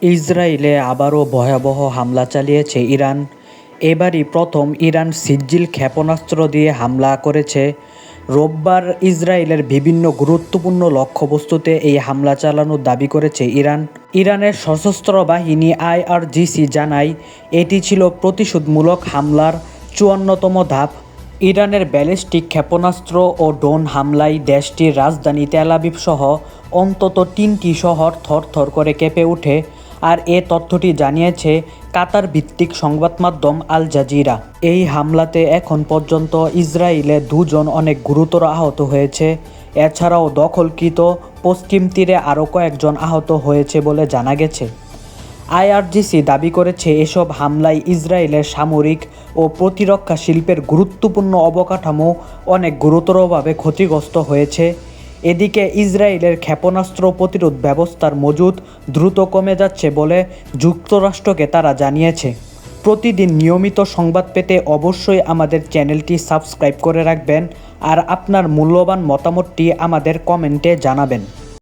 ইসরায়েলে আবারও ভয়াবহ হামলা চালিয়েছে ইরান। এবারই প্রথম ইরান সিজ্জিল ক্ষেপণাস্ত্র দিয়ে হামলা করেছে। রোববার ইসরায়েলের বিভিন্ন গুরুত্বপূর্ণ লক্ষ্যবস্তুতে এই হামলা চালানোর দাবি করেছে ইরান। ইরানের সশস্ত্র বাহিনী IRGC জানায় এটি ছিল প্রতিশোধমূলক হামলার 54তম ধাপ। ইরানের ব্যালিস্টিক ক্ষেপণাস্ত্র ও ড্রোন হামলায় দেশটির রাজধানী তেল আবিব সহ অন্তত 3টি শহর থরথর করে কেঁপে ওঠে। আর এ তথ্যটি জানিয়েছে কাতার ভিত্তিক সংবাদ মাধ্যম আল জাজিরা। এই হামলাতে এখন পর্যন্ত ইসরায়েলে 2 জন অনেক গুরুতর আহত হয়েছে। এছাড়াও দখলকৃত পশ্চিম তীরে আরও কয়েকজন আহত হয়েছে বলে জানা গেছে। IRGC দাবি করেছে এসব হামলায় ইসরায়েলের সামরিক ও প্রতিরক্ষা শিল্পের গুরুত্বপূর্ণ অবকাঠামো অনেক গুরুতরভাবে ক্ষতিগ্রস্ত হয়েছে। এদিকে ইসরায়েলের ক্ষেপণাস্ত্র প্রতিরোধ ব্যবস্থার মজুদ দ্রুত কমে যাচ্ছে বলে যুক্তরাষ্ট্রকে তারা জানিয়েছে। প্রতিদিন নিয়মিত সংবাদ পেতে অবশ্যই আমাদের চ্যানেলটি সাবস্ক্রাইব করে রাখবেন আর আপনার মূল্যবান মতামতটি আমাদের কমেন্টে জানাবেন।